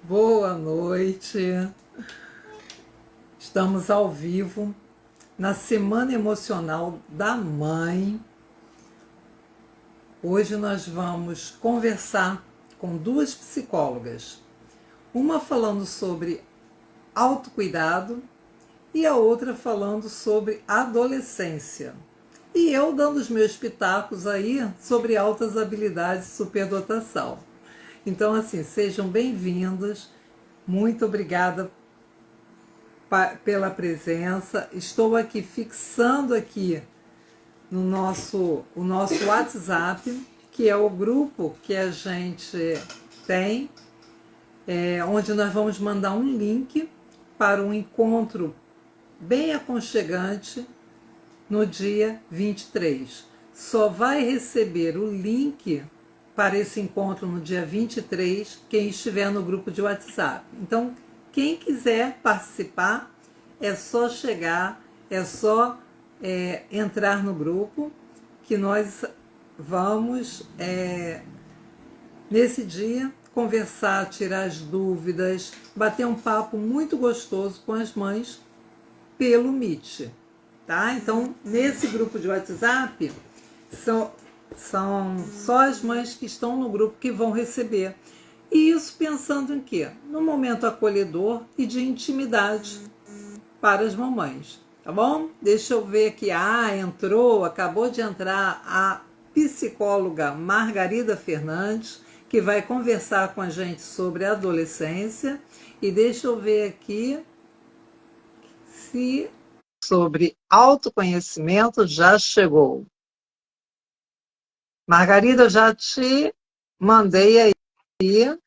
Boa noite. Estamos ao vivo na Semana Emocional da Mãe. Hoje nós vamos conversar com duas psicólogas. Uma falando sobre autocuidado e a outra falando sobre adolescência. E eu dando os meus pitacos aí sobre altas habilidades e superdotação. Então, assim, sejam bem-vindos. Muito obrigada pela presença. Estou aqui fixando aqui no o nosso WhatsApp, que é o grupo que a gente tem, onde nós vamos mandar um link para um encontro bem aconchegante no dia 23. Só vai receber o link para esse encontro no dia 23 quem estiver no grupo de WhatsApp. Então, quem quiser participar, é só chegar, é só entrar no grupo, que nós vamos, nesse dia, conversar, tirar as dúvidas, bater um papo muito gostoso com as mães pelo Meet. Tá? Então, nesse grupo de WhatsApp, são só as mães que estão no grupo que vão receber. E isso pensando em quê? No momento acolhedor e de intimidade para as mamães, tá bom? Deixa eu ver aqui. Acabou de entrar a psicóloga Margarida Fernandes, que vai conversar com a gente sobre adolescência. E deixa eu ver aqui se sobre autoconhecimento já chegou. Margarida, já te mandei aí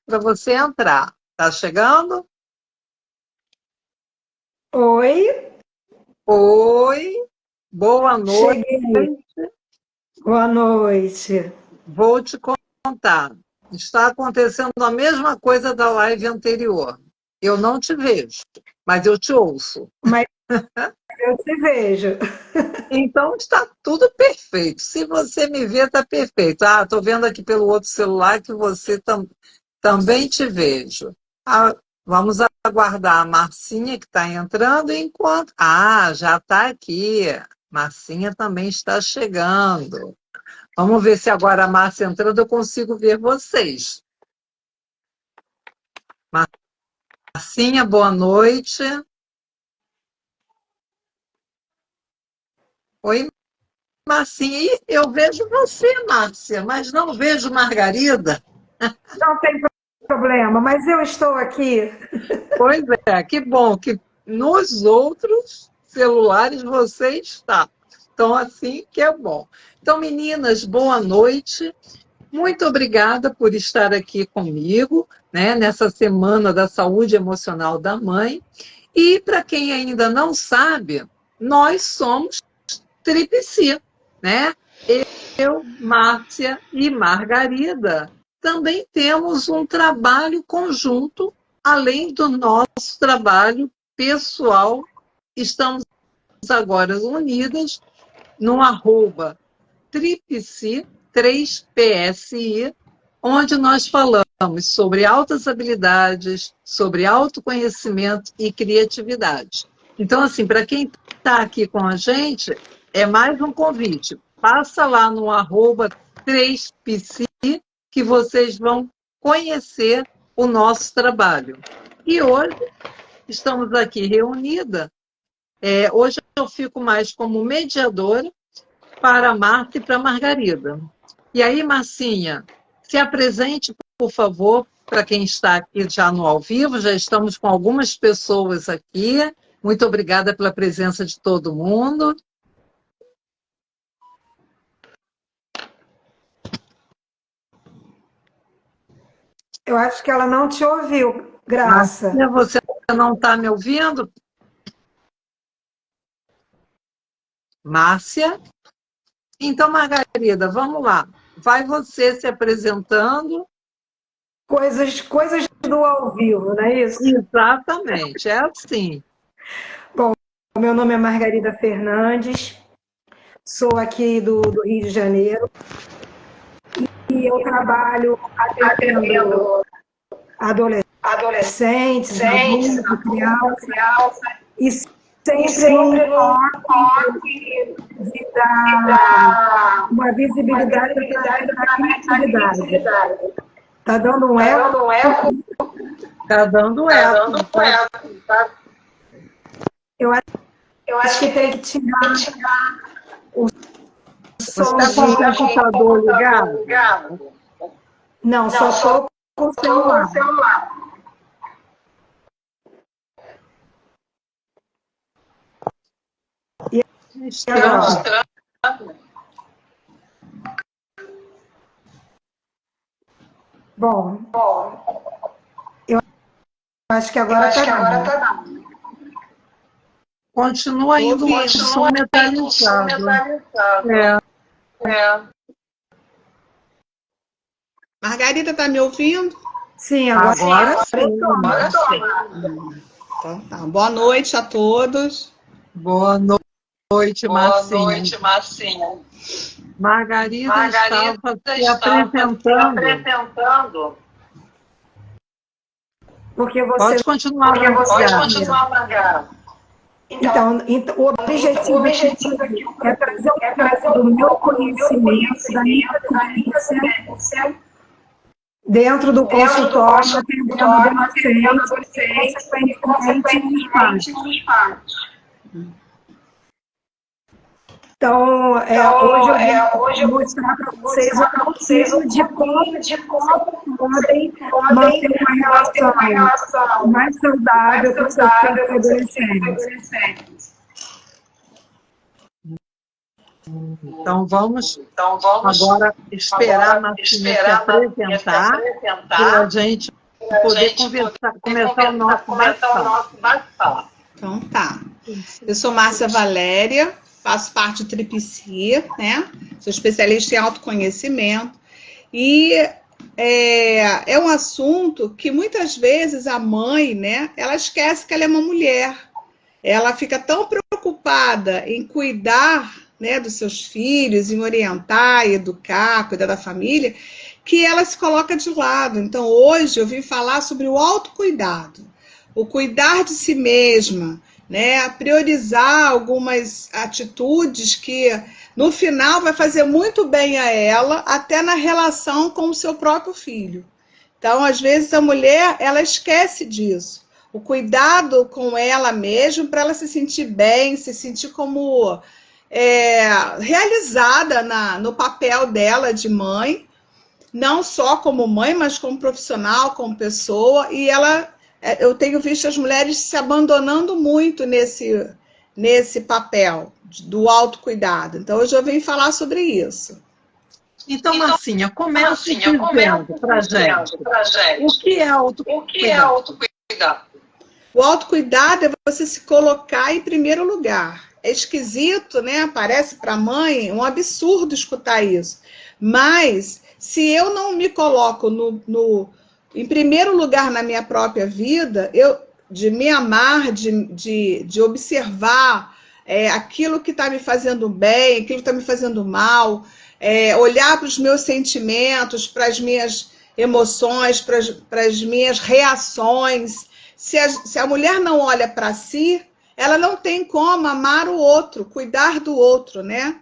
para você entrar. Tá chegando? Oi, Oi, boa noite. cheguei. Boa noite. Vou te contar. Está acontecendo a mesma coisa da live anterior. Eu não te vejo, mas eu te ouço. Mas eu te vejo. Então está tudo perfeito. Se você me vê, está perfeito. Estou vendo aqui pelo outro celular que você também te vejo. Vamos aguardar a Marcinha que está entrando enquanto. Já está aqui. Marcinha também está chegando. Vamos ver se agora a Márcia entrando eu consigo ver vocês. Marcinha, boa noite. Oi, Marcinha. Ih, eu vejo você, Márcia, mas não vejo Margarida. Não tem problema, mas eu estou aqui. Pois é, que bom que nos outros celulares você está. Então, assim que é bom. Então, meninas, boa noite. Muito obrigada por estar aqui comigo, né, nessa Semana da Saúde Emocional da Mãe. E, para quem ainda não sabe, nós somos Tripsi, né? Eu, Márcia e Margarida também temos um trabalho conjunto, além do nosso trabalho pessoal. Estamos agora unidas no @Tripsi, 3PSI, onde nós falamos sobre altas habilidades, sobre autoconhecimento e criatividade. Então, assim, para quem está aqui com a gente, é mais um convite. Passa lá no @3psi que vocês vão conhecer o nosso trabalho. E hoje estamos aqui reunidas. Hoje eu fico mais como mediadora para a Marta e para a Margarida. E aí, Marcinha, se apresente, por favor, para quem está aqui já no ao vivo. Já estamos com algumas pessoas aqui. Muito obrigada pela presença de todo mundo. Eu acho que ela não te ouviu, Graça. Marcinha, você não está me ouvindo? Márcia? Então, Margarida, vamos lá. Vai você se apresentando. Coisas do ao vivo, não é isso? Exatamente, é assim. Bom, meu nome é Margarida Fernandes, sou aqui do Rio de Janeiro e eu trabalho atendendo adolescentes adolescentes, adultos, crianças, e sempre num enfoque de dar uma visibilidade através da criatividade. Tá dando um eco? Tá dando eco. Eu acho que tem que tirar o som. Você está com o computador ligado? Não, só estou com o celular. Estranho. Bom, eu acho que agora está dando. Continua indo um som metalizado. Margarida, está me ouvindo? Sim, agora sim. Então, tá. Boa noite a todos. Boa noite, Marcinha. Margarida estava se apresentando. Porque você Pode continuar, Margarida. Então, o objetivo aqui é trazer um pouco do meu conhecimento, da minha vivência, dentro do consultório, atendendo adolescentes e, consequentemente, os pais. Então, hoje eu vou mostrar para vocês o motivo de como podem manter uma relação mais saudável com seus adolescentes. Então vamos agora esperar a Marcinha se apresentar para a gente poder começar o nosso bate-papo. Então tá. Eu sou Márcia Valéria, faço parte do Tripsia, né? Sou especialista em autoconhecimento e é um assunto que muitas vezes a mãe, né? Ela esquece que ela é uma mulher. Ela fica tão preocupada em cuidar, né, dos seus filhos, em orientar, educar, cuidar da família, que ela se coloca de lado. Então, hoje eu vim falar sobre o autocuidado, o cuidar de si mesma, né, priorizar algumas atitudes que, no final, vai fazer muito bem a ela, até na relação com o seu próprio filho. Então, às vezes, a mulher, ela esquece disso. O cuidado com ela mesma, para ela se sentir bem, se sentir como realizada no papel dela de mãe, não só como mãe, mas como profissional, como pessoa, e eu tenho visto as mulheres se abandonando muito nesse papel do autocuidado. Então, hoje eu vim falar sobre isso. Então, Marcinha, começa dizendo para a gente o que é autocuidado? O autocuidado é você se colocar em primeiro lugar. É esquisito, né? Parece para a mãe um absurdo escutar isso. Mas, se eu não me coloco em primeiro lugar na minha própria vida, de me amar, de observar aquilo que está me fazendo bem, aquilo que está me fazendo mal, olhar para os meus sentimentos, para as minhas emoções, para as minhas reações. Se a mulher não olha para si, ela não tem como amar o outro, cuidar do outro, né?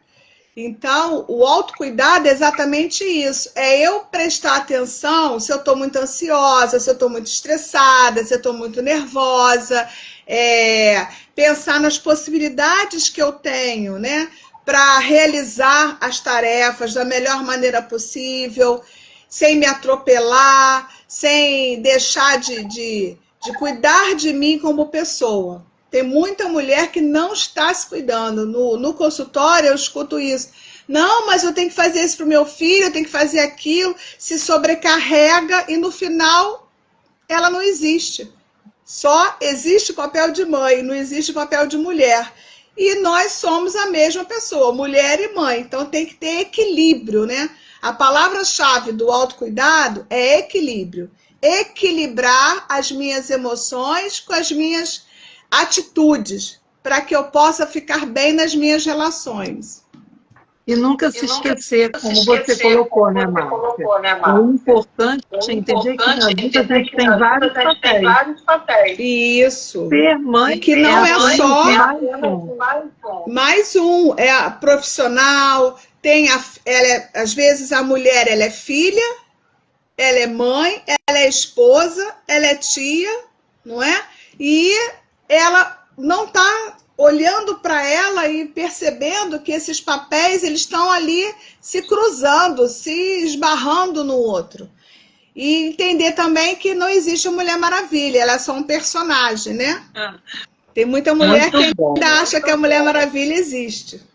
Então, o autocuidado é exatamente isso. É eu prestar atenção se eu estou muito ansiosa, se eu estou muito estressada, se eu estou muito nervosa, pensar nas possibilidades que eu tenho, né? Para realizar as tarefas da melhor maneira possível, sem me atropelar, sem deixar de cuidar de mim como pessoa. Tem muita mulher que não está se cuidando. No consultório eu escuto isso. Não, mas eu tenho que fazer isso para o meu filho, eu tenho que fazer aquilo, se sobrecarrega e no final ela não existe. Só existe o papel de mãe, não existe o papel de mulher. E nós somos a mesma pessoa, mulher e mãe. Então tem que ter equilíbrio, né? A palavra-chave do autocuidado é equilíbrio. Equilibrar as minhas emoções com as minhas atitudes, para que eu possa ficar bem nas minhas relações. E nunca se esquecer, como você colocou, né, Márcia? O importante é entender que na vida a gente tem vários papéis. Isso. Ser mãe e que não é só mais um, é a profissional, às vezes a mulher ela é filha, ela é mãe, ela é esposa, ela é tia, não é? E ela não está olhando para ela e percebendo que esses papéis eles estão ali se cruzando, se esbarrando no outro. E entender também que não existe a Mulher Maravilha, ela é só um personagem, né? Tem muita mulher que ainda acha que a Mulher Maravilha existe.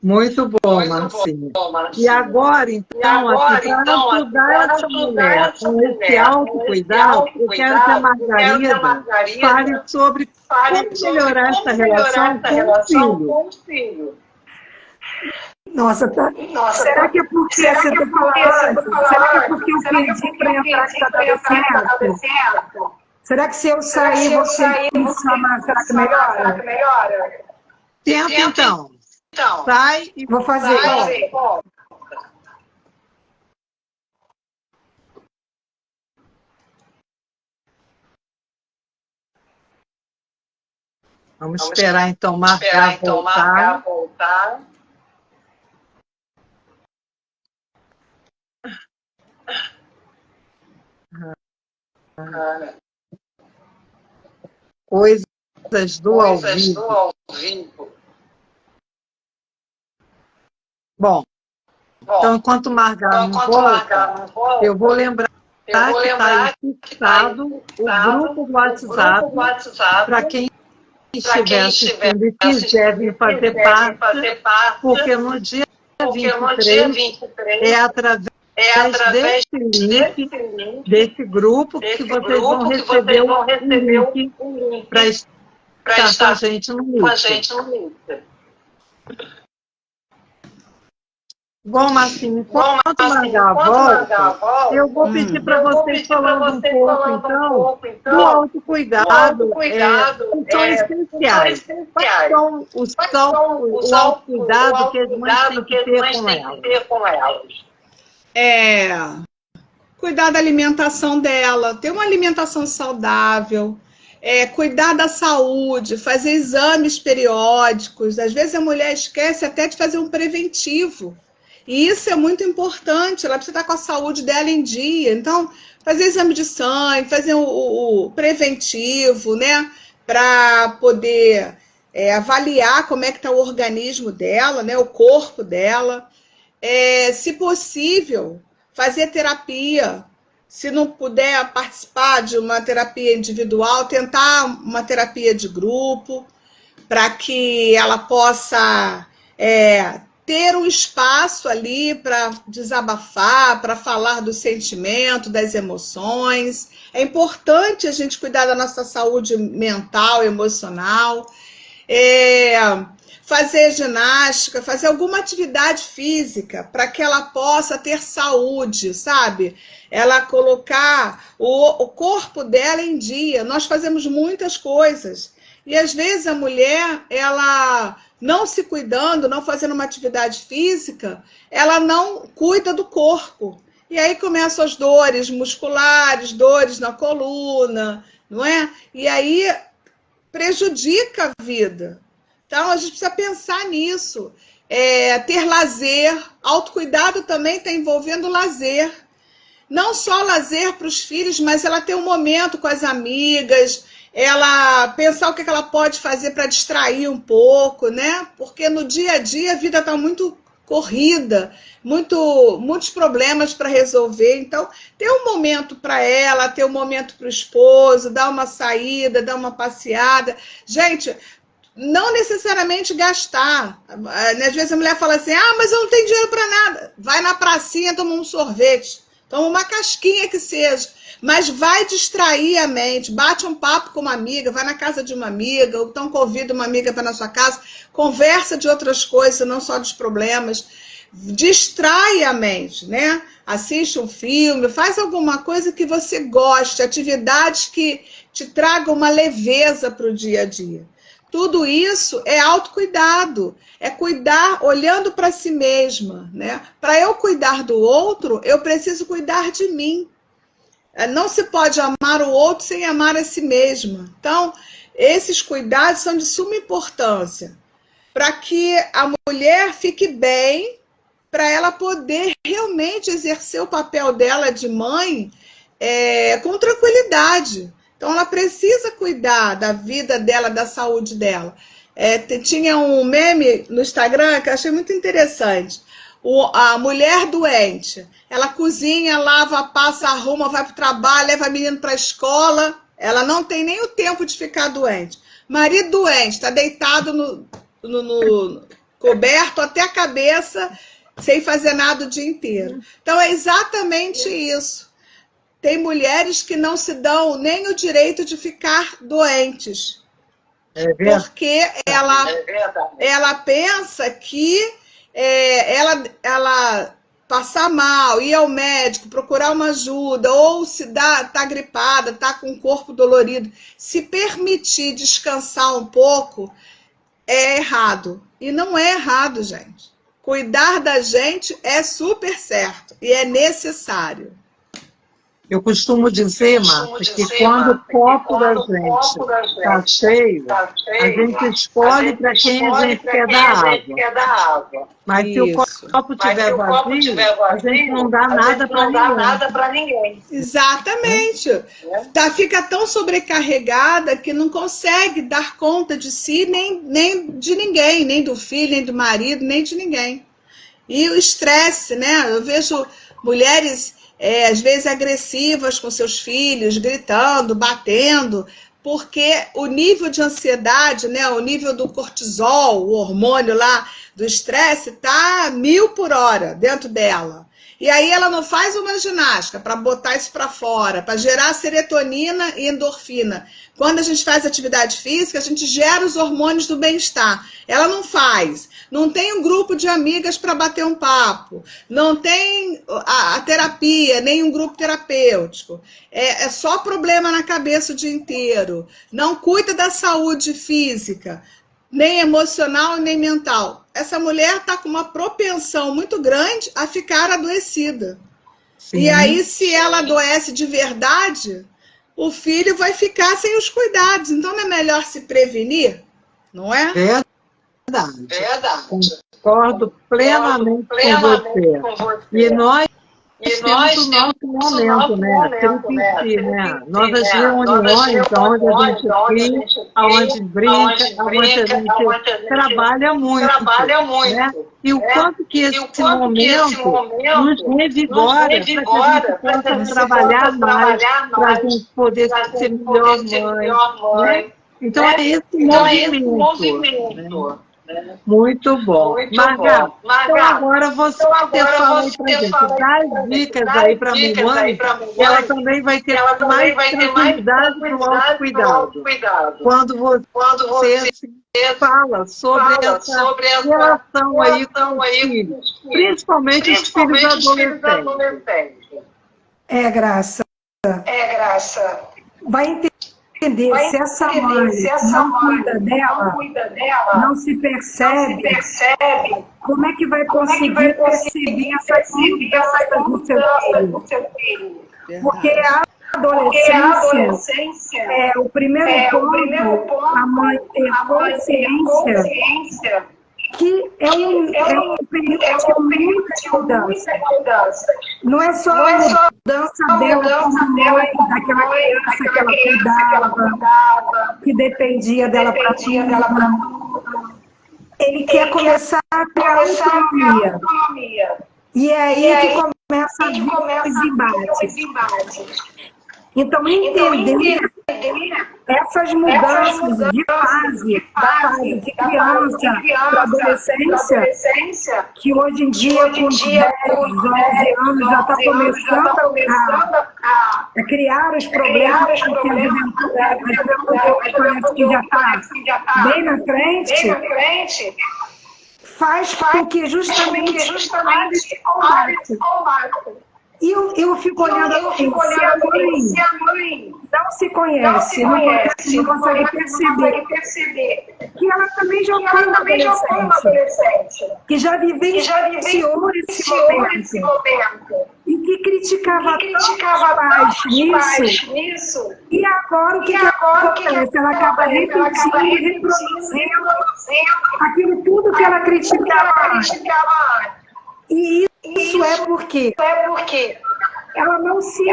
Muito bom, Marcinha. E agora, então, para ajudar essa mulher com esse autocuidado, eu quero que a Margarida fale sobre como melhorar essa relação com o filho. Nossa, será que é porque você está falando? Será que é porque eu pedi para entrar que está dando certo? Será que se eu sair, você me chamar, será que melhora? Tenta, então. Sai e vou fazer. Vamos esperar, então, Margar voltar. Coisas do ao vivo. Bom, então, enquanto Margar não volta, eu vou lembrar que está fixado o grupo do WhatsApp para quem estiver assistindo e quiser vir fazer parte, porque no dia 23 é através desse link, desse grupo, que vocês vão receber um link para estar com a gente no link. Bom, Marcinho, enquanto Margar volta, eu vou pedir para vocês falando um pouco, então, do autocuidado, que são essenciais. Quais são o autocuidado que as mães têm que ter com elas? Cuidar da alimentação dela, ter uma alimentação saudável, cuidar da saúde, fazer exames periódicos. Às vezes a mulher esquece até de fazer um preventivo. E isso é muito importante, ela precisa estar com a saúde dela em dia. Então, fazer exame de sangue, fazer o preventivo, né? Para poder avaliar como é que está o organismo dela, né? O corpo dela. Se possível, fazer terapia. Se não puder participar de uma terapia individual, tentar uma terapia de grupo, para que ela possa ter um espaço ali para desabafar, para falar do sentimento, das emoções. É importante a gente cuidar da nossa saúde mental, emocional, fazer ginástica, fazer alguma atividade física para que ela possa ter saúde, sabe? Ela colocar o corpo dela em dia. Nós fazemos muitas coisas. E às vezes a mulher, ela não se cuidando, não fazendo uma atividade física, ela não cuida do corpo. E aí começam as dores musculares, dores na coluna, não é? E aí prejudica a vida. Então, a gente precisa pensar nisso. Ter lazer, autocuidado também está envolvendo lazer. Não só lazer para os filhos, mas ela ter um momento com as amigas, ela pensar o que ela pode fazer para distrair um pouco, né? Porque no dia a dia a vida está muito corrida, muitos problemas para resolver. Então, ter um momento para ela, ter um momento para o esposo, dar uma saída, dar uma passeada. Gente, não necessariamente gastar. Às vezes a mulher fala assim, mas eu não tenho dinheiro para nada. Vai na pracinha, toma um sorvete, toma uma casquinha que seja, mas vai distrair a mente, bate um papo com uma amiga, vai na casa de uma amiga, ou então convida uma amiga para na sua casa, conversa de outras coisas, não só dos problemas, distrai a mente, né? Assiste um filme, faz alguma coisa que você goste, atividades que te tragam uma leveza para o dia a dia. Tudo isso é autocuidado, é cuidar olhando para si mesma, né? Para eu cuidar do outro, eu preciso cuidar de mim. Não se pode amar o outro sem amar a si mesma. Então, esses cuidados são de suma importância para que a mulher fique bem, para ela poder realmente exercer o papel dela de mãe com tranquilidade. Então, ela precisa cuidar da vida dela, da saúde dela. Tinha um meme no Instagram que eu achei muito interessante. A mulher doente, ela cozinha, lava, passa, arruma, vai para o trabalho, leva a menina para a escola, ela não tem nem o tempo de ficar doente. Marido doente, está deitado no coberto até a cabeça, sem fazer nada o dia inteiro. Então, é exatamente isso. Tem mulheres que não se dão nem o direito de ficar doentes. Porque ela pensa que ela passar mal, ir ao médico, procurar uma ajuda, ou se tá gripada, tá com o corpo dolorido, se permitir descansar um pouco, é errado. E não é errado, gente. Cuidar da gente é super certo e é necessário. Eu costumo dizer, Márcia, que quando o copo da gente está cheio, a gente escolhe para quem a gente quer dar água. Mas se o copo estiver vazio, a gente não dá nada para ninguém. Exatamente. Fica tão sobrecarregada que não consegue dar conta de si, nem de ninguém, nem do filho, nem do marido, nem de ninguém. E o estresse, né? Eu vejo mulheres às vezes agressivas com seus filhos, gritando, batendo, porque o nível de ansiedade, né, o nível do cortisol, o hormônio lá do estresse, tá 1000 por hora dentro dela. E aí ela não faz uma ginástica para botar isso para fora, para gerar serotonina e endorfina. Quando a gente faz atividade física, a gente gera os hormônios do bem-estar. Ela não faz. Não tem um grupo de amigas para bater um papo. Não tem a terapia, nem um grupo terapêutico. É só problema na cabeça o dia inteiro. Não cuida da saúde física, nem emocional, nem mental. Essa mulher está com uma propensão muito grande a ficar adoecida. Sim. E aí, se ela adoece de verdade, o filho vai ficar sem os cuidados. Então, não é melhor se prevenir? Não é? Verdade. Concordo plenamente com você. E nós temos o nosso momento, né? Tripiti, né? Nossas reuniões, onde a gente ri, onde brinca, onde a gente trabalha muito. Né? E o quanto que esse momento nos revigora para que a gente possa trabalhar mais, para a gente poder ser melhor mãe. Né? Então, é esse movimento. Né? Muito bom. Marga, então agora você fala para a gente, dá as dicas aí para a mamãe, que ela também vai ter mais tranquilidade no autocuidado. Quando você fala sobre essa relação aí com os filhos, principalmente os filhos adolescentes. Graça. Vai entender. Se essa mãe não cuida dela, não se percebe, como é que vai conseguir perceber essas mudanças no seu filho? Porque a adolescência é o primeiro ponto, a mãe ter consciência que é um período de muita mudança. Não é só a mudança dela como mãe, daquela criança que ela cuidava, que dependia dela para tudo. Ele quer começar a ter autonomia. E é aí que começa a vir os embates. Então, entender essas mudanças de fase, da fase de criança para adolescência, que hoje em dia, com 10, 11 anos, já está começando a criar os problemas, porque a juventude parece que já está bem na frente, faz com que justamente há esse combate. E eu fico olhando assim, se a mãe não se conhece, não consegue perceber que ela também já foi uma adolescente, que já vivenciou esse momento, e que criticava tantos pais nisso, e agora o que acontece? Ela acaba repetindo e reproduzindo aquilo tudo que ela criticava antes. E isso é porque ela não se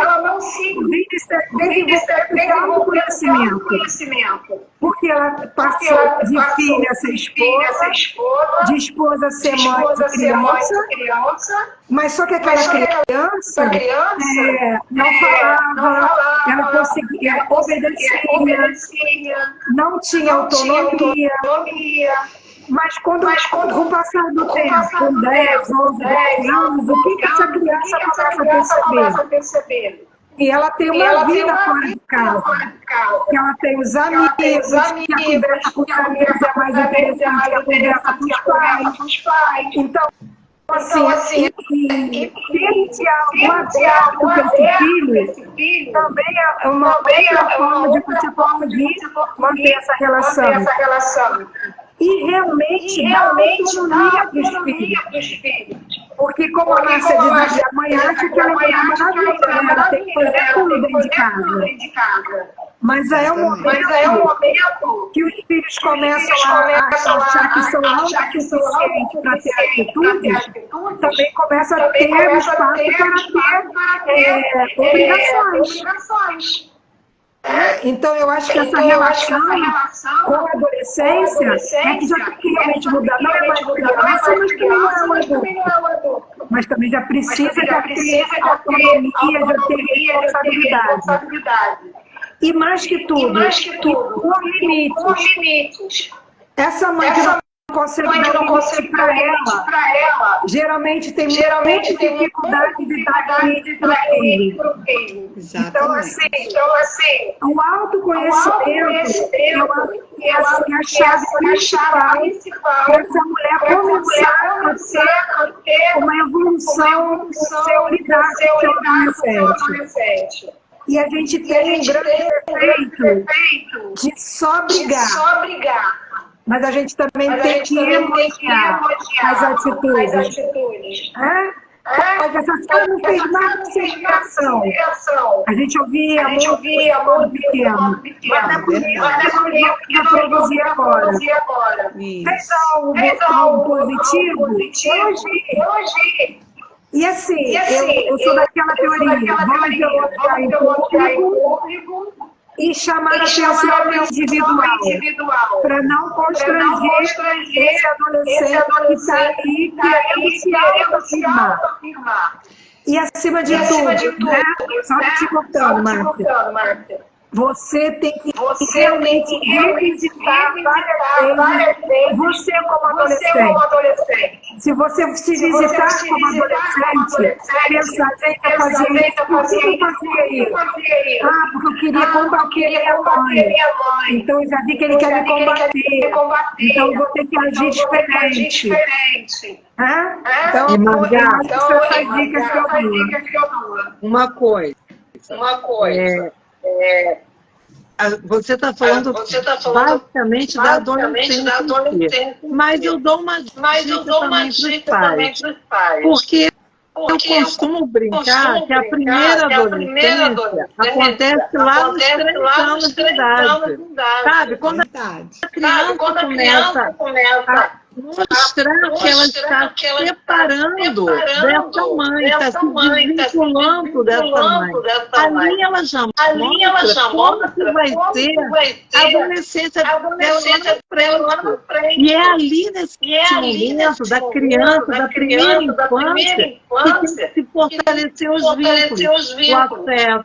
desenvolveu conhecimento. Porque ela passou de filha a ser esposa, de esposa a ser mãe de criança, mas só que aquela criança não falava, ela conseguia, obedecia, não tinha autonomia. Mas quando com o passar do tempo, com 10, 11, 12 anos, o que essa criança começa a perceber? E ela tem uma vida fora de casa. Que ela tem os amigos, que a conversa com os amigos é mais interessante que a conversa com os pais. Então, assim, ter uma aberto com esse filho também é uma outra forma de você conseguir manter essa relação. E realmente dá autonomia para os filhos. Porque, como a Márcia dizia, a mãe acha que ela é maravilhosa, ela tem que fazer tudo dentro de casa. Mas aí é um momento que os filhos começam a achar que são autossuficientes para ter atitudes, também começa a ter espaço para ter obrigações. Então, eu acho que essa relação com a adolescência é que já tem que realmente mudar. Não é mais criança, mas também não é um adulto. Mas também já precisa já ter autonomia, já ter responsabilidade. E mais que tudo, por limites. Essa mãe que não consegue dar limite para ela, geralmente tem muita dificuldade de dar limite para ele. Então, assim, o autoconhecimento, eu acho que é a chave principal para essa mulher começar a ter uma evolução no seu lidar com o seu adolescente. E a gente tem um grande defeito de só brigar. Mas a gente também tem que elogiar as atitudes. Mas essas coisas não fez nada sem explicação. A gente ouvia muito pequeno. Mas é por isso que eu queria produzir agora. Fez algo positivo? Elogie. E assim, eu sou daquela teoria. Vamos elogiar em público e chamar a atenção individual, para não constranger esse adolescente que está aí querendo se autoafirmar. E acima de tudo, né? Só te cortando, Márcia. Você tem que realmente revisitar várias vezes você como adolescente. Se você se visitar como adolescente, pensar, gente, eu fazia isso, por que eu fazia isso? Porque eu queria combater minha mãe. Então eu já vi que ele quer me combater. Então eu vou ter que agir diferente. Então, essas dicas que eu dou. Uma coisa. Você está falando basicamente da adolescência, mas eu dou uma dica também para os pais, porque eu costumo brincar que a primeira adolescência acontece lá nos 3 anos de idade, sabe? Quando a criança começa a mostrar que ela está se separando dessa mãe, está se desvinculando dessa mãe. Ali ela já mostra como que vai ser a adolescência dela lá na frente. E é ali nesse momento da criança, da primeira infância, que tem que se fortalecer os vínculos,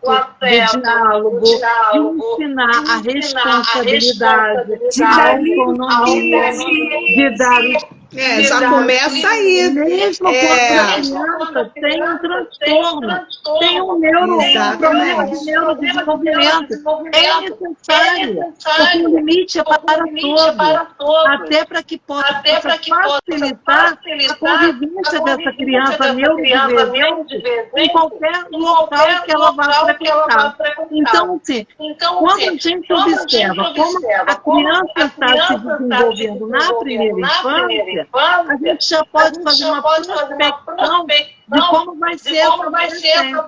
o afeto, o diálogo, de ensinar a responsabilidade, a autonomia, de dar Já começa aí. Mesmo quando a criança tem um transtorno, tem um problema de neurodesenvolvimento, é necessário, porque o limite é para todos, até para que possa facilitar a convivência dessa criança neurodivergente em qualquer local que ela vá frequentar. Então, assim, quando a gente observa como a criança está se desenvolvendo na primeira infância, a gente já pode fazer uma prospecção de como vai ser essa adolescência.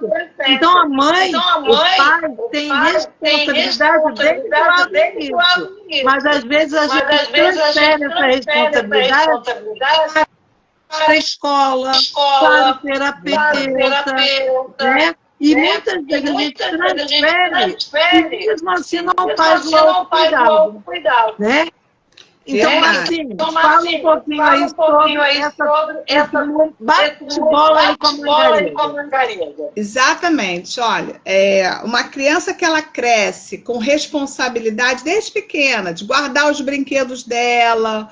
Então, a mãe, os pais têm responsabilidade desde o início, mas às vezes a gente transfere essa responsabilidade para a escola, para o terapeuta, né? E muitas vezes a gente transfere e mesmo assim não faz o autocuidado, né? Então, assim, fala um pouquinho aí sobre essa bate-bola aí com a Margarida. Exatamente, olha, uma criança que ela cresce com responsabilidade desde pequena, de guardar os brinquedos dela,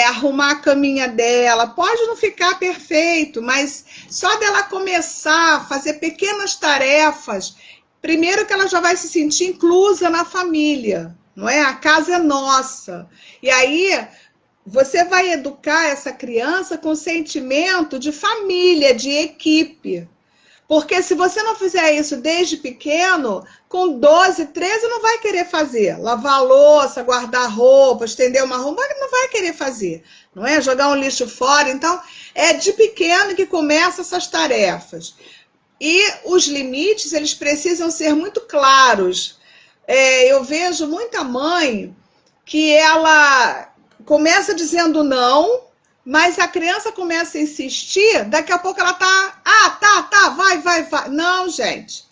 arrumar a caminha dela, pode não ficar perfeito, mas só dela começar a fazer pequenas tarefas, primeiro que ela já vai se sentir inclusa na família, não é? A casa é nossa. E aí você vai educar essa criança com sentimento de família, de equipe. Porque se você não fizer isso desde pequeno, com 12, 13 não vai querer fazer. Lavar a louça, guardar roupa, estender uma roupa, não vai querer fazer. Não é? Jogar um lixo fora. Então, é de pequeno que começam essas tarefas. E os limites, eles precisam ser muito claros. Eu vejo muita mãe que ela começa dizendo não, mas a criança começa a insistir, daqui a pouco ela tá, vai. Não, gente,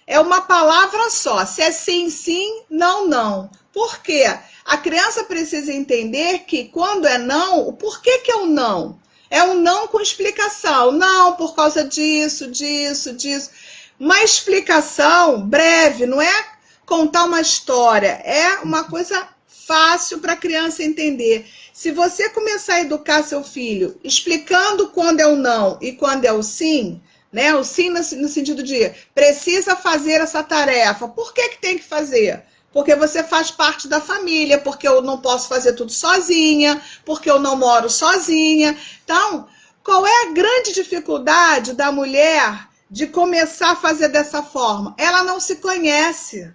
é uma palavra só. Se é sim, sim, não, não. Por quê? A criança precisa entender que quando é não, o porquê que é um não? É um não com explicação. Não, por causa disso. Uma explicação breve, não é contar uma história, é uma coisa fácil para a criança entender. Se você começar a educar seu filho explicando quando é o não e quando é o sim, né? O sim no sentido de precisa fazer essa tarefa. Por que tem que fazer? Porque você faz parte da família, porque eu não posso fazer tudo sozinha, porque eu não moro sozinha. Então, qual é a grande dificuldade da mulher de começar a fazer dessa forma? Ela não se conhece.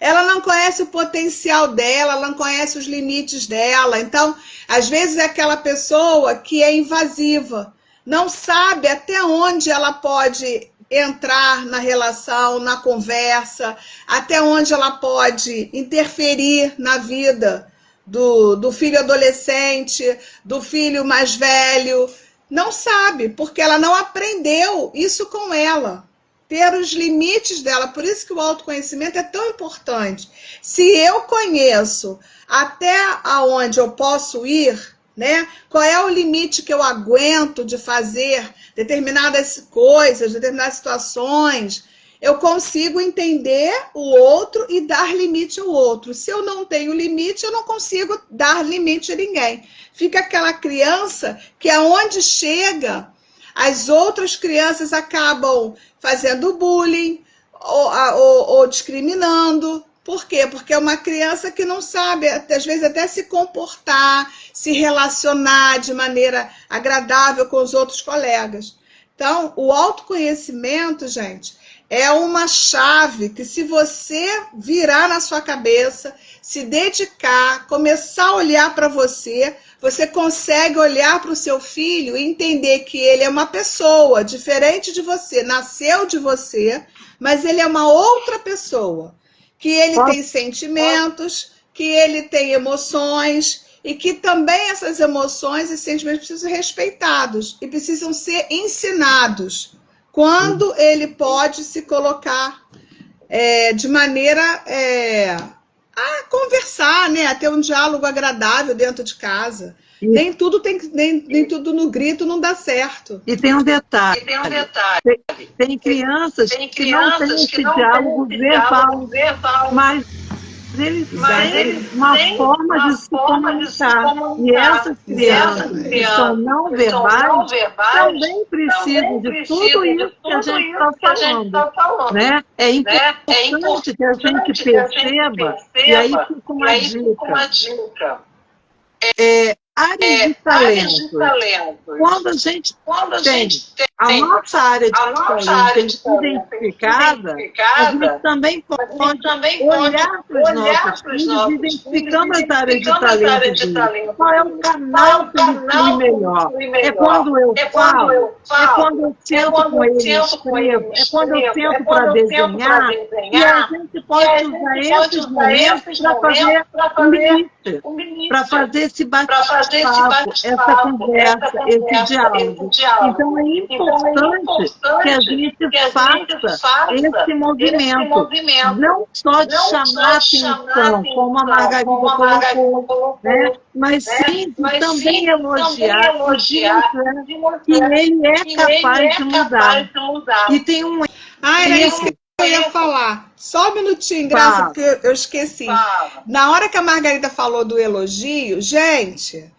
Ela não conhece o potencial dela, ela não conhece os limites dela. Então, às vezes é aquela pessoa que é invasiva, não sabe até onde ela pode entrar na relação, na conversa, até onde ela pode interferir na vida do filho adolescente, do filho mais velho. Não sabe, porque ela não aprendeu isso com ela. Ter os limites dela, por isso que o autoconhecimento é tão importante. Se eu conheço até aonde eu posso ir, né? Qual é o limite que eu aguento de fazer determinadas coisas, determinadas situações, eu consigo entender o outro e dar limite ao outro. Se eu não tenho limite, eu não consigo dar limite a ninguém. Fica aquela criança que aonde chega, as outras crianças acabam fazendo bullying ou discriminando. Por quê? Porque é uma criança que não sabe, às vezes, até se comportar, se relacionar de maneira agradável com os outros colegas. Então, o autoconhecimento, gente, é uma chave que, se você virar na sua cabeça, se dedicar, começar a olhar para você, você consegue olhar para o seu filho e entender que ele é uma pessoa diferente de você, nasceu de você, mas ele é uma outra pessoa, que ele tem sentimentos, que ele tem emoções e que também essas emoções e sentimentos precisam ser respeitados e precisam ser ensinados quando ele pode se colocar de maneira a conversar, né? A ter um diálogo agradável dentro de casa. Nem tudo no grito não dá certo. E tem um detalhe. Tem crianças que não têm esse diálogo verbal, mas eles têm uma forma de se comunicar. E essas crianças que são não verbais também precisam de tudo isso que a gente está falando. Né? É importante que a gente perceba, e aí fica uma dica. Áreas de talento. Quando a gente tem a nossa área de talento identificada, a gente também pode olhar para os nossos filhos, identificando as áreas de talento deles. Qual é o canal que ele flui melhor? É quando eu falo? É quando eu sento com ele e escrevo? É quando eu sento para desenhar? E a gente pode usar esses momentos para fazer um limite, para fazer esse bate-papo, essa conversa, esse diálogo. Então é importante que a gente faça esse movimento, não só de chamar a atenção, como a Margarida colocou, né? Mas sim de também elogiar e mostrar que ele é capaz de mudar. E tem um era isso que eu ia falar. Só um minutinho, Graça, porque eu esqueci. Na hora que a Margarida falou do elogio, gente,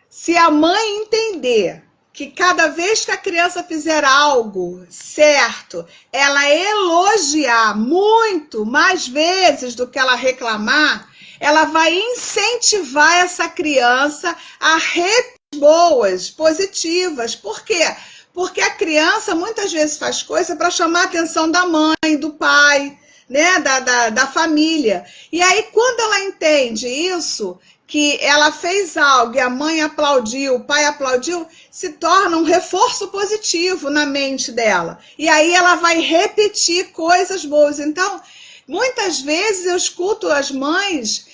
se a mãe entender que cada vez que a criança fizer algo certo, ela elogiar muito mais vezes do que ela reclamar, ela vai incentivar essa criança a repetir boas, positivas. Por quê? Porque a criança muitas vezes faz coisa para chamar a atenção da mãe, do pai, né? da família. E aí, quando ela entende isso, que ela fez algo e a mãe aplaudiu, o pai aplaudiu, se torna um reforço positivo na mente dela. E aí ela vai repetir coisas boas. Então, muitas vezes eu escuto as mães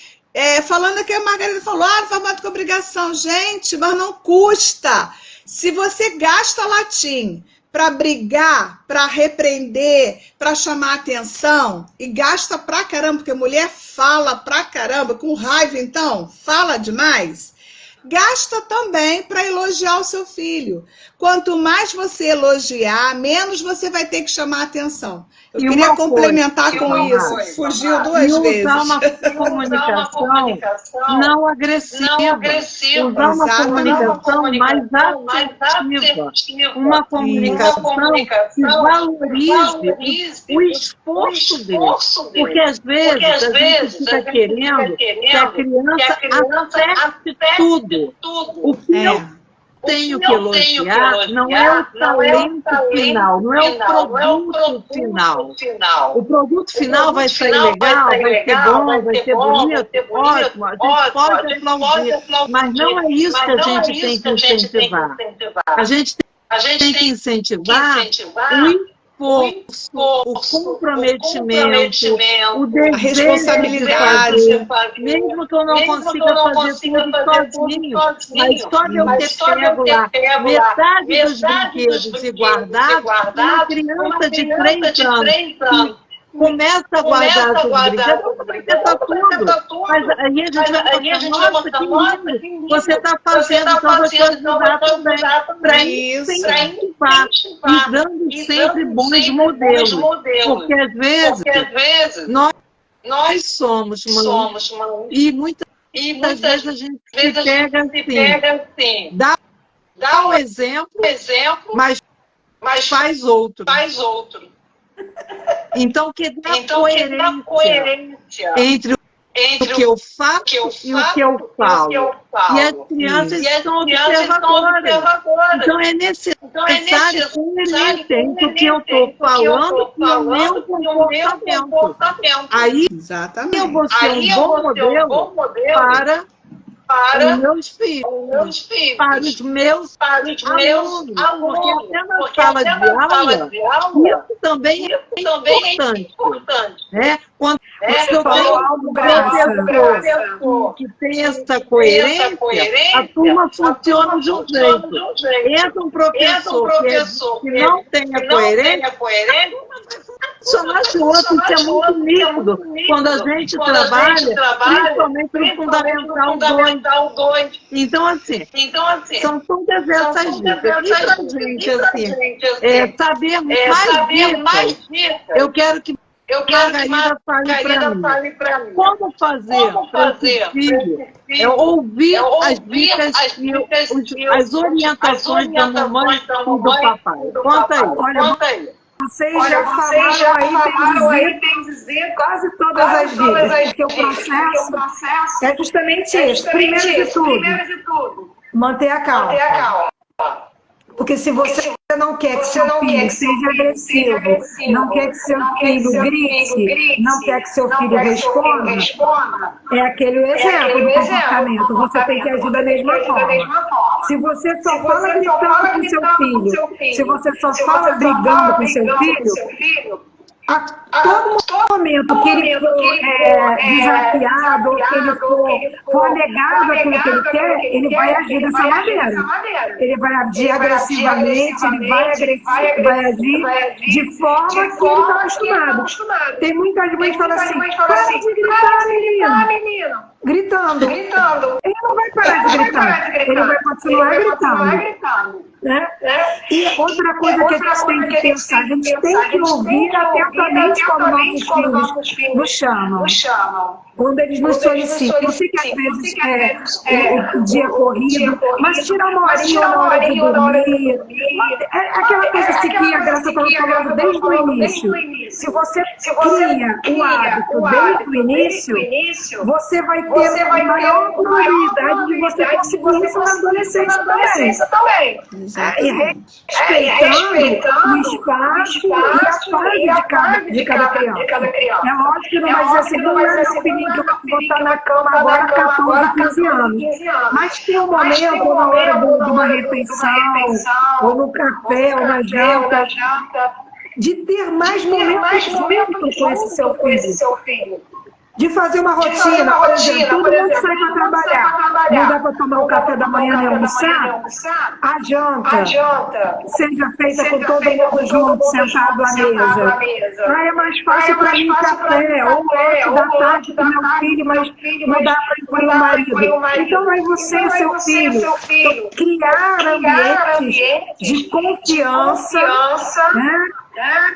falando que a Margarida falou, não faz mais do que obrigação. Gente, mas não custa. Se você gasta latim para brigar, para repreender, para chamar atenção, e gasta pra caramba, porque mulher fala pra caramba, com raiva então, fala demais, gasta também para elogiar o seu filho. Quanto mais você elogiar, menos você vai ter que chamar atenção. Eu queria complementar com isso. Fugiu duas vezes. Usar uma comunicação não agressiva. Usar uma comunicação mais afetiva. Uma comunicação que valorize o esforço dele. Porque às vezes a gente fica querendo que a criança acerte tudo. O que eu tenho que elogiar não é o talento final, não é o produto final. O produto final vai sair legal, vai ser bom, vai ser bonito, ótimo, a gente pode aplaudir, mas não é isso que a gente tem que incentivar. A gente tem que incentivar o esforço, o comprometimento, o desejo, a responsabilidade, de fazer, mesmo que eu não consiga fazer tudo sozinho, mas só de eu ter pego lá metade dos brinquedos e guardado, uma criança de 3 anos começa a guardar os brinquedos, você está tudo. Mas aí a gente vai mostrar, nossa, que lindo, você está fazendo, então você ajudar também para incentivar, e dando sempre bons modelos. Porque às vezes nós somos mães, e muitas vezes a gente se pega assim, dá um exemplo, mas faz outro. Então, que dá coerência entre o que eu faço e o que eu falo. E as crianças são observadoras. Então, é necessário coerência entre o que eu estou falando e o meu comportamento. Aí, eu vou ser um bom modelo para os meus filhos, para os meus alunos, porque até na sala de aula, isso também é importante. Né? Quando eu tenho um professor que tem essa coerência, a turma funciona de um jeito. Entra um professor que não tem a coerência, funcionar de outro, isso é muito nítido quando a gente trabalha, principalmente no Fundamental 2. Então, assim, são todas essas dicas. E pra gente, assim, saber mais dicas, eu quero que Eu quero que Margarida fale para mim. como fazer para esse filho ouvir as dicas e as orientações da mamãe e do papai? Conta aí. Olha, vocês já falaram aí, bem dizer, quase todas as dicas, porque o processo é justamente esse. Primeiro de tudo, manter a calma. Porque se você não quer que seu filho seja agressivo, não quer que seu filho grite, não quer que seu filho responda, é aquele exemplo de comportamento. Você tem que agir da mesma forma. Se você só fala gritando com seu filho, se você só fala brigando com seu filho, a todo momento que ele for desafiado, ou que ele for negado aquilo que ele quer, ele vai agir dessa maneira. Ele vai agir agressivamente, ele vai agir de forma que ele está acostumado. Tem muitas mães que falam assim, para de gritar, menino. Gritando. Ele não vai parar de gritar, ele vai continuar gritando. Né? E outra coisa que a gente tem que pensar, a gente tem que ouvir atentamente quando nossos filhos nos chamam. Quando eles nos solicitam. Eu sei que às vezes é o dia corrido, mas tirar uma horinha na hora de dormir. É aquela coisa assim que a Graça estava falando desde o início. Se você cria o hábito desde o início, você vai ter maior probabilidade de você conseguir isso na adolescência também. E respeitando o espaço e a fase de cada criança. É lógico que não vai dizer assim, não é meu filhinho que eu vou botar na cama agora 14, 15 anos. Mas tem um momento, ou na hora de uma refeição, ou no café, ou na janta, de ter mais momentos junto com esse seu filho. De fazer uma rotina, por exemplo, todo mundo sai para trabalhar. Não dá para tomar o café da manhã nem almoçar? A janta seja feita com todo mundo junto, sentado à mesa. É mais fácil para mim café, ou antes da tarde para meu filho, mas não dá para incluir o marido. Então vai você e seu filho criar ambientes de confiança, né?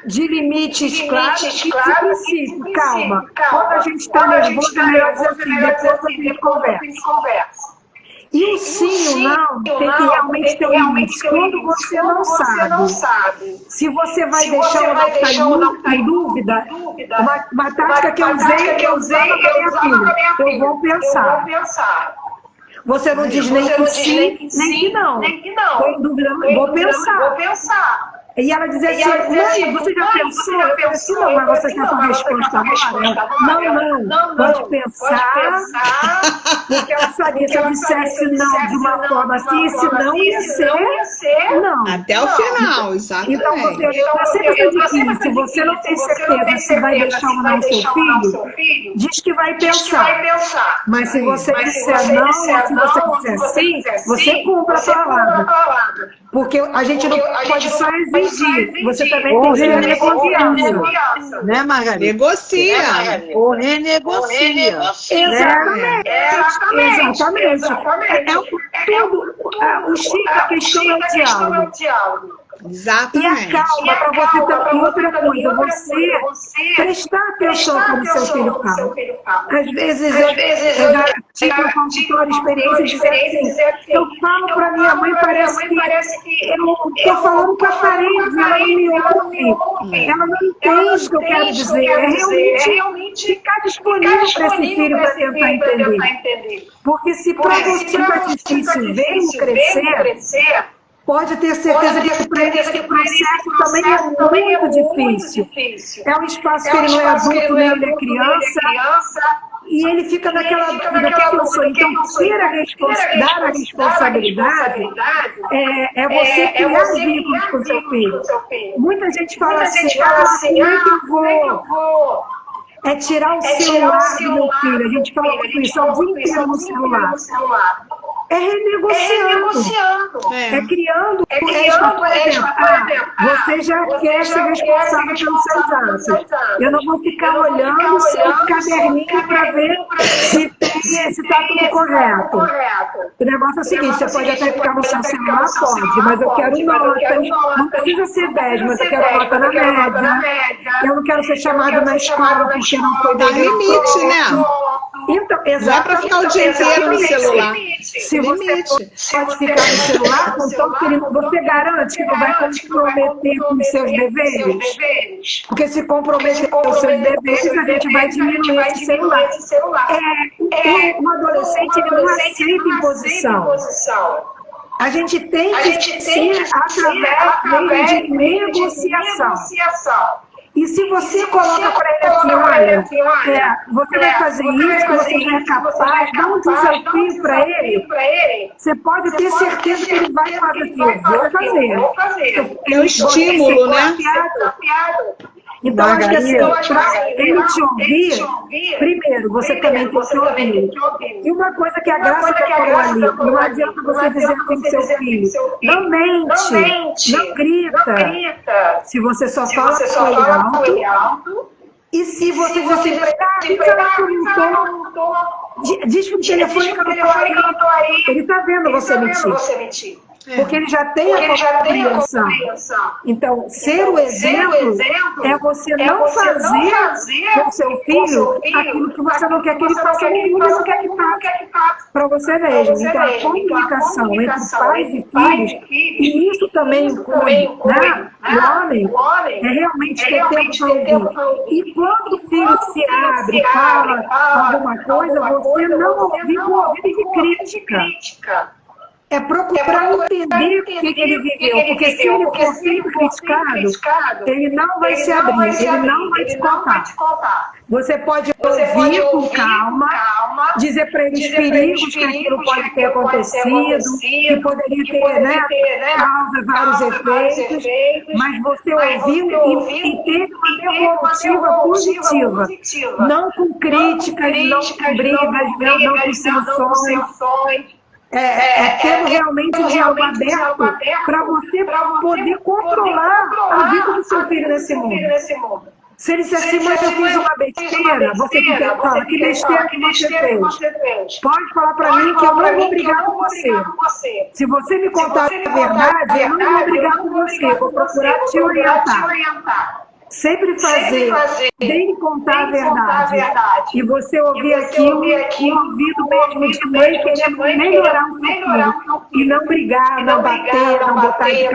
De limites claros e de princípio. Calma. Quando a gente está nervoso, é melhor dizer assim, depois a gente conversa. E o sim ou não tem que realmente ter limites. Quando você não sabe se você vai deixar ou não ficar em dúvida, uma tática que eu usei para minha filha, eu vou pensar. Você não diz nem que sim, nem que não. Estou em dúvida, vou pensar. E ela dizia assim, mãe, você já pensou? Eu pensei, não, mas você quer sua resposta agora? Não, pode pensar, porque ela sabia, se eu dissesse não de uma forma assim, esse não ia ser não. Até o final, exatamente. Então, se você não tem certeza se vai deixar ou não seu filho, diz que vai pensar. Mas se você disser não, ou se você disser sim, você cumpre a palavra. Porque a gente não pode só exigir, você também tem que ter confiança. Né, Margarida? Negocia. Ou renegocia. Exatamente. O X da questão é o diálogo. Exatamente. E a calma para você também. Outra coisa, você prestar atenção quando seu filho fala. Às vezes eu já tive uma consultora experiência de dizer assim, eu falo para minha mãe, parece que eu estou falando para a parede, ela não me ouve, ela não entende o que eu quero dizer. É realmente ficar disponível para esse filho para tentar entender. Porque se para você é difícil ver crescer, pode ter certeza que para ele esse processo também é muito difícil. É um espaço que ele não é adulto, nem ele é criança, e ele fica naquela dúvida, o que eu sou? Então, dar a responsabilidade é você criar vínculos com seu filho. Muita gente fala assim, como é que eu vou... É tirar o celular do meu filho. A gente fala muito isso, o dia inteiro no celular. É renegociando. É criando. Por exemplo, você já quer ser responsável pelos seus atos. Eu não vou ficar olhando o seu caderninho para ver se está tudo correto. O negócio é o seguinte, você pode até ficar no seu celular, pode, mas eu quero notas, não precisa ser 10, mas eu quero nota na média, eu não quero ser chamado na escola porque não foi Dá bem. limite, né? Então, Não é para ficar o dia inteiro no celular. Se você pode ficar no celular, contanto que você garante que não vai comprometer com os seus deveres? Porque se comprometer com os seus deveres, a gente vai diminuir esse celular. O adolescente ele não aceita imposição. A gente tem que ser através de negociação. E se você coloca para ele assim, olha, você vai fazer isso, você já é capaz, dá um desafio para ele, você pode ter certeza que ele vai fazer assim, eu vou fazer. É um estímulo, né? Então, acho que assim, para ele te ouvir, primeiro, você também tem que ouvir. E uma coisa que a Graça falou ali, não adianta você dizer para o seu filho, não mente, não grita. Se você só fala foi alto, e se você diz assim, diz que o telefone cantou aí, ele está vendo você mentir. Porque ele já tem a compreensão. Então, ser o exemplo é você não fazer com o seu filho aquilo que você não quer que ele faça, nem ele não quer que faça para você mesmo. Então, a comunicação entre pais e filhos, e isso também inclui o homem, é realmente ter tempo para ouvir. E quando o filho se abre, fala alguma coisa, você não ouvir com ouvido de crítica. É procurar entender o que ele viveu, porque se ele for sempre criticado, ele não vai se abrir, ele não vai te contar. Você pode ouvir com calma, dizer para ele os perigos que aquilo pode ter acontecido, que poderia ter, causa vários efeitos, mas você ouviu e teve uma devolutiva positiva, não com críticas, não com brigas, não com sanções. Tendo realmente um diálogo aberto para você poder controlar a vida do seu filho nesse mundo. Se ele disser assim, mas eu fiz uma besteira, você fala, que besteira que você fez? Pode falar para mim que eu não vou brigar com você. Se você me contar a verdade, eu não vou brigar com você, eu vou procurar te orientar. Sempre fazer, bem contar a verdade. E você ouvir aquilo, e ouvido mesmo de mãe querendo melhorar o seu filho. E não brigar, não bater, não botar de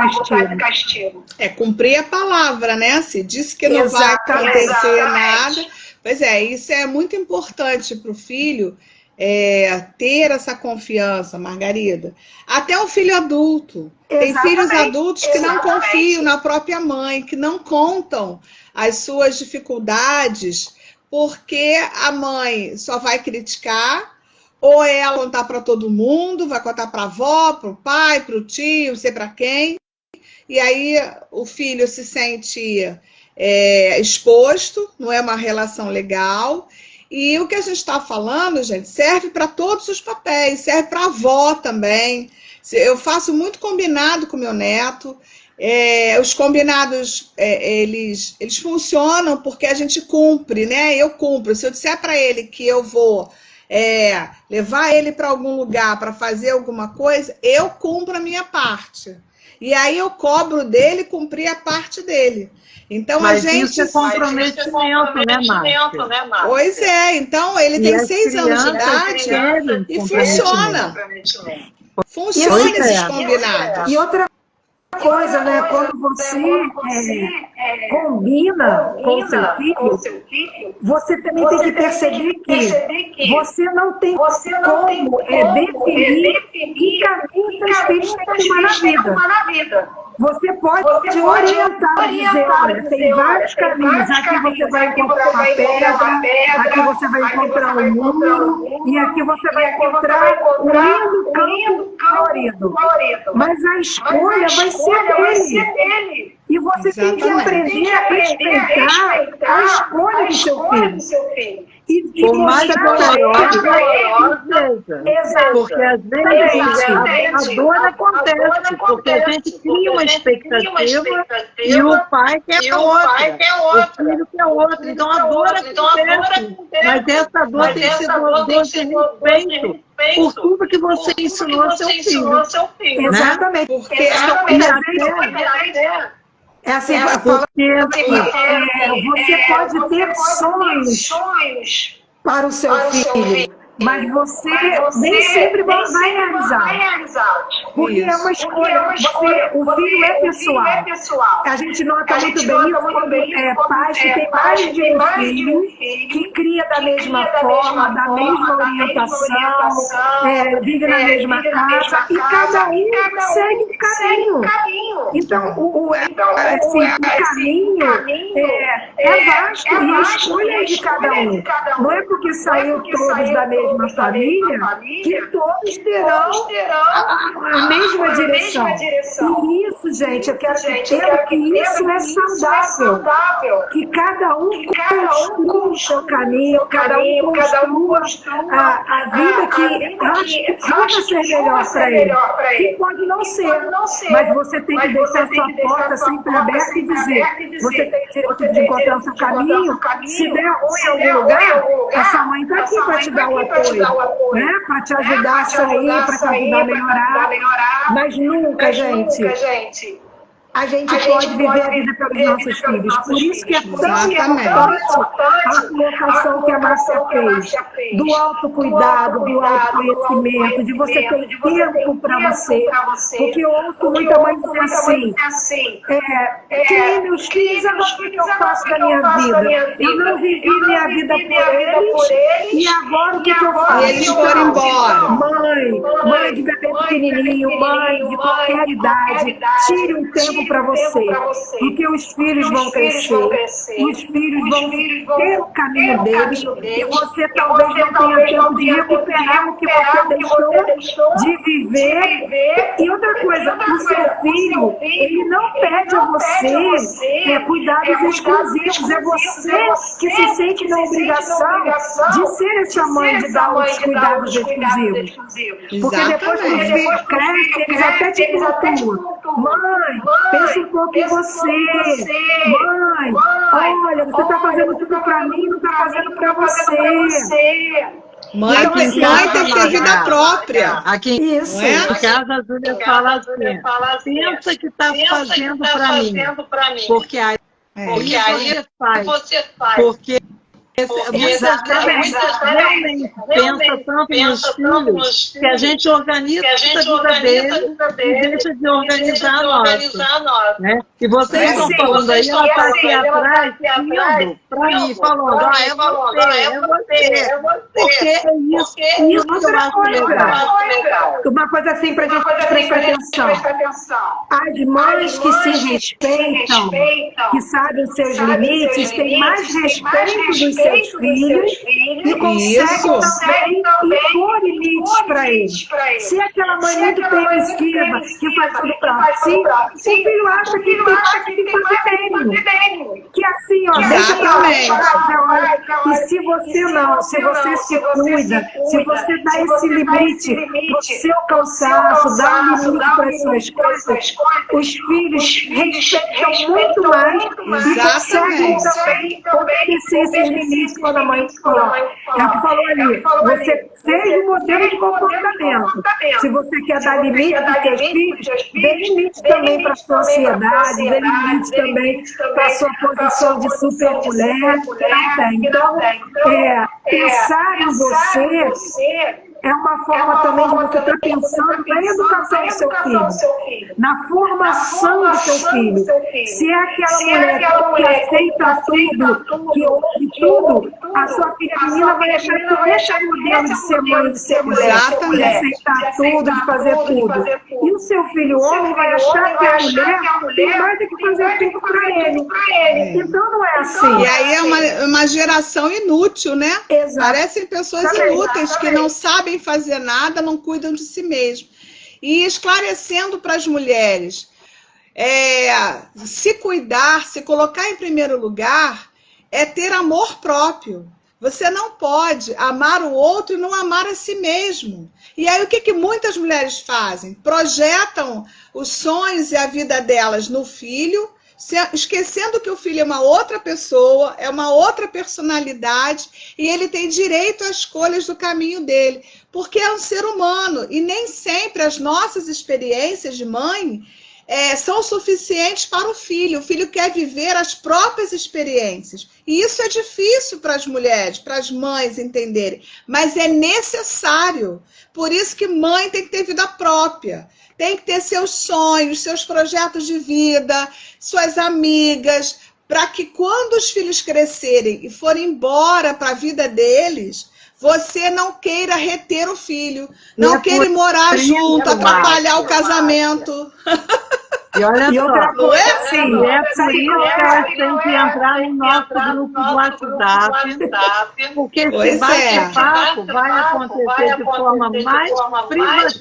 castigo. É cumprir a palavra, né? Se disse que não vai acontecer nada. Pois é, isso é muito importante para o filho. Ter essa confiança, Margarida. Até o filho adulto. Tem filhos adultos que não confiam na própria mãe, que não contam as suas dificuldades, porque a mãe só vai criticar, ou ela contar para todo mundo, vai contar para a avó, para o pai, para o tio, não sei para quem. E aí o filho se sente exposto, não é uma relação legal. E o que a gente está falando, gente, serve para todos os papéis, serve para a avó também. Eu faço muito combinado com meu neto. Os combinados, eles funcionam porque a gente cumpre, né? Eu cumpro. Se eu disser para ele que eu vou levar ele para algum lugar para fazer alguma coisa, eu cumpro a minha parte. E aí eu cobro dele cumprir a parte dele. Então, mas isso é comprometimento, né, Márcia? Pois é, então ele tem 6 anos de idade e funciona. Funciona esses combinados. E outra coisa, né? Quando você combina com o seu filho, você também tem que perceber que você não tem como definir que caminho seus filhos têm que tomar na vida. Você pode orientar, dizer, olha, tem vários caminhos. Aqui você vai encontrar uma pedra, aqui você vai encontrar um muro, e aqui você vai encontrar um lindo campo florido. Mas a escolha vai ser dele. E você tem que aprender a respeitar a escolha do seu filho. E Por mais dolorosa que seja. Exato. Porque às vezes a dor acontece, porque a gente cria uma expectativa e o pai quer outra, o filho quer outra. Então a dor acontece, mas essa dor tem que ser uma dor de respeito por tudo que você ensinou ao seu filho. Exatamente. Porque É assim, Porque você pode ter sonhos para o seu filho, mas você nem sempre vai realizar. Porque é uma escolha. O filho é pessoal. A gente nota muito bem isso quando pais que têm mais de um filho, que cria da mesma forma, da mesma orientação, vive na mesma casa, e cada um segue um caminho. Então, o caminho é vasto e a escolha é de cada um. Não é porque saiu todos da mesma família que todos terão a mesma direção. E isso, gente, eu quero que entenda que isso é saudável. Que cada um construa o seu caminho, cada um construa a vida que acha que vai ser melhor para ele. Que pode não ser, mas você tem que deixar sua porta sempre aberta e dizer: você tem direito de encontrar o seu caminho. Se der ruim em algum lugar, essa mãe está aqui para te dar o apoio, né? Para te ajudar a sair, para te ajudar a melhorar. Mas nunca, gente, a gente pode viver a vida pelos nossos filhos. Por isso que é tão importante a colocação que a Márcia fez, do autocuidado, do autoconhecimento, de você ter tempo para você. Porque eu ouço muita mãe dizer assim, criei meus filhos, agora o que eu faço da minha vida? Eu não vivi minha vida por eles, e agora o que eu faço? Eles foram embora. Mãe de bebê pequenininho, mãe de qualquer idade, tire um tempo para você, porque os filhos vão crescer, os filhos vão ter o caminho deles, e você talvez não tenha tempo de recuperar o que você deixou de viver. E outra coisa, o seu filho, ele não pede a você cuidados exclusivos, é você que se sente na obrigação de ser essa mãe, de dar os cuidados exclusivos. Porque depois que os filhos crescem, eles até te pontuam: mãe, pensa um pouco em você. Mãe, olha, você está fazendo tudo para mim, não está fazendo para você. Mãe tem que ter vida própria. Aqui Isso. em casa, a Júlia fala assim: pensa que está fazendo para mim. Porque aí você faz. Porque muitas vezes realmente pensa tanto nos filhos que a gente organiza a vida deles e deixa de organizar a nossa. Né? E vocês estão falando aí, ela está aqui atrás, rindo para mim, falando: é você. Porque é isso que eu acho legal. Uma coisa assim para a gente prestar atenção. As mães que se respeitam, que sabem os seus limites, têm mais respeito dos seus filhos e conseguem também impor limites para eles. Se aquela mãe muito permissiva que faz tudo para si, o filho acha que tem que fazer bem. Que assim, deixa pra lá. E se você se cuida, se você dá esse limite pro seu cansaço, dá um limite para as suas coisas, os filhos respeitam muito mais e conseguem também obedecer esses limites quando a mãe falou. Ela falou ali: você seja um modelo de comportamento. Se você quer dar limite para os seus filhos, dê limite também para a sua ansiedade, dê limite também para a sua posição de super mulher. Então, pensar em você é uma forma também de você estar pensando na educação do seu filho, na formação do seu filho. Se é aquela mulher que aceita tudo, que ouve tudo, a sua filha menina vai achar que não é modelo de ser mãe, de ser mulher, de aceitar tudo, de fazer tudo. E o seu filho homem vai achar que a mulher tem mais do que fazer tudo para ele. Então não é assim. E aí é uma geração inútil, né? Exato. Parecem pessoas inúteis que não sabem fazer nada, não cuidam de si mesmo. E esclarecendo para as mulheres, Se cuidar, se colocar em primeiro lugar, é ter amor próprio. Você não pode amar o outro e não amar a si mesmo. E aí o que muitas mulheres fazem? Projetam os sonhos e a vida delas no filho, esquecendo que o filho é uma outra pessoa, é uma outra personalidade, e ele tem direito às escolhas do caminho dele, porque é um ser humano, e nem sempre as nossas experiências de mãe são suficientes para o filho. O filho quer viver as próprias experiências. E isso é difícil para as mulheres, para as mães entenderem. Mas é necessário. Por isso que mãe tem que ter vida própria. Tem que ter seus sonhos, seus projetos de vida, suas amigas, para que quando os filhos crescerem e forem embora para a vida deles, você não queira reter o filho, não queira morar junto, atrapalhar o casamento. E olha só, outra coisa, assim, é por isso que elas têm que entrar no nosso grupo do WhatsApp, porque esse bate-papo vai acontecer de forma mais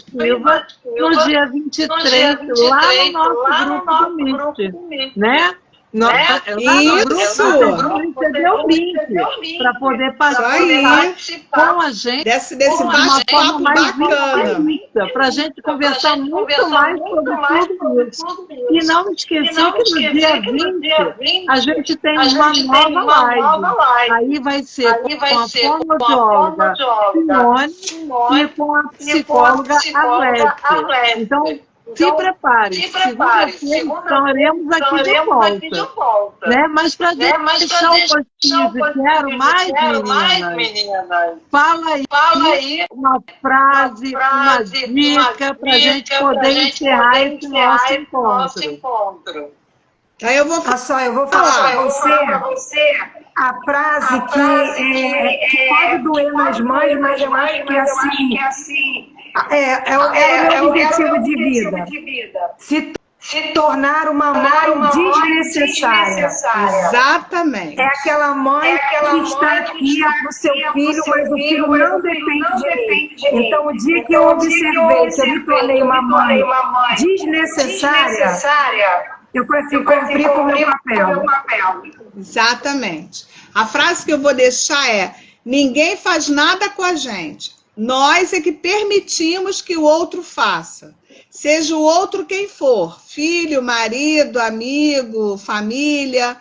privativa no dia 23, lá no nosso grupo do Meet, né? Isso! Receber o link para poder participar com a gente desse bate-papo mais bacana, para a gente conversar muito mais sobre tudo isso. E não esquecer que no dia 20 a gente tem uma nova live. Aí vai ser com a fonoaudióloga Simone e com a psicóloga Aglésia. Então, se prepare, segunda-feira estaremos aqui de volta. Né? Mas para deixar um postinho de quero mais, meninas, fala aí uma frase, uma dica para a gente poder encerrar esse nosso encontro. Aí eu vou falar para você a frase que pode doer nas mães, mas eu acho que assim... É o meu objetivo de vida. Se tornar uma mãe desnecessária. Exatamente. É aquela mãe que está aqui para o seu filho, mas o filho não depende de mim. Então, o dia que eu observei que eu me tornei uma mãe desnecessária, eu preciso cumprir com o meu papel. Exatamente. A frase que eu vou deixar é: ninguém faz nada com a gente. Nós é que permitimos que o outro faça. Seja o outro quem for, filho, marido, amigo, família.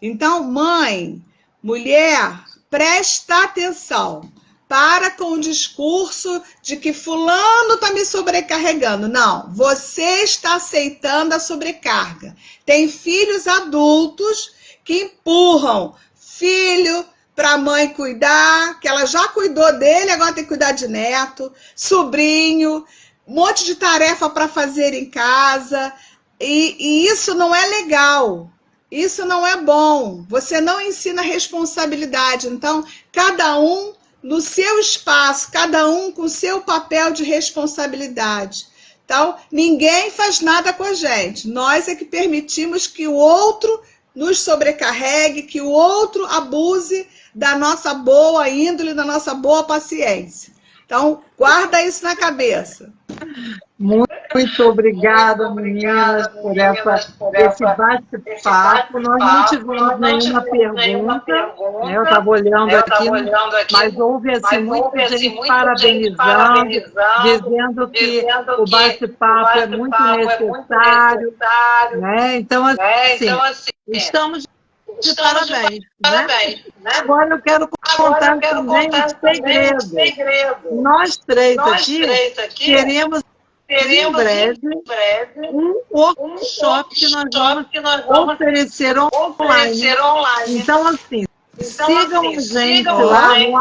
Então, mãe, mulher, presta atenção. Para com o discurso de que fulano está me sobrecarregando. Não, você está aceitando a sobrecarga. Tem filhos adultos que empurram filho para a mãe cuidar, que ela já cuidou dele, agora tem que cuidar de neto, sobrinho, um monte de tarefa para fazer em casa, e isso não é legal, isso não é bom, você não ensina responsabilidade. Então, cada um no seu espaço, cada um com seu papel de responsabilidade. Então, ninguém faz nada com a gente, nós é que permitimos que o outro nos sobrecarregue, que o outro abuse da nossa boa índole, da nossa boa paciência. Então, guarda isso na cabeça. Muito obrigada, meninas, por esse bate-papo. Nós não tivemos nenhuma pergunta, né? Eu estava olhando aqui, mas houve assim, muita gente parabenizando, dizendo que o bate-papo é muito necessário. Né? Então, assim, estamos de parabéns. Né? Agora eu quero contar também um segredo. Nós três aqui queremos em breve um workshop que nós vamos oferecer online. Então, assim, sigam a gente lá no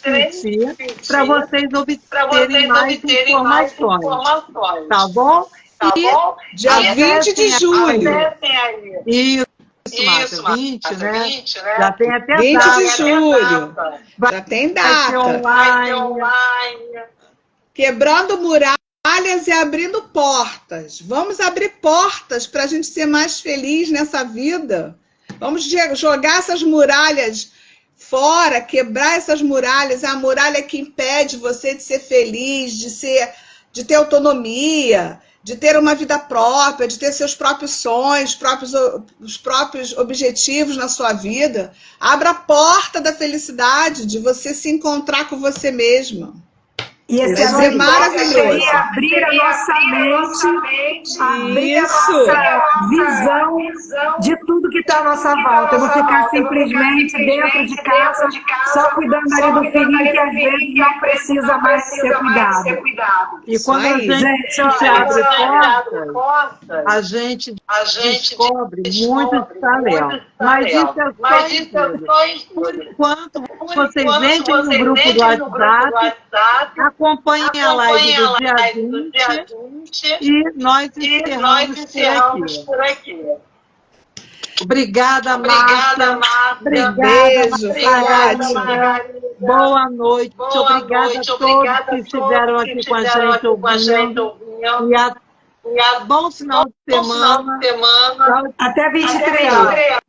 @3psi para vocês obterem mais informações. Tá bom? E dia 20 de julho. Isso, Marta, 20, né? Já tem até 20 data. de julho. Já tem data. Vai ser online. Quebrando muralhas e abrindo portas. Vamos abrir portas para a gente ser mais feliz nessa vida. Vamos jogar essas muralhas fora, quebrar essas muralhas. A muralha que impede você de ser feliz, de ter autonomia, de ter uma vida própria, de ter seus próprios sonhos, os próprios objetivos na sua vida. Abra a porta da felicidade, de você se encontrar com você mesma. E esse é maravilhoso. Abrir a nossa mente, abrir a nossa visão de tudo que está à nossa volta. Eu vou ficar simplesmente dentro de casa, só cuidando ali do filhinho que às vezes não precisa mais ser cuidado. E quando a gente se abre portas, a gente descobre muitos talentos. Mas isso é só escolha. Enquanto vocês entrem no grupo do WhatsApp, acompanhem a live do dia 20 e nós encerramos por aqui. Obrigada, Márcia. Beijo, Boa noite. Obrigada a todos que estiveram aqui com a gente ouvindo. E bom final de semana. Até 23.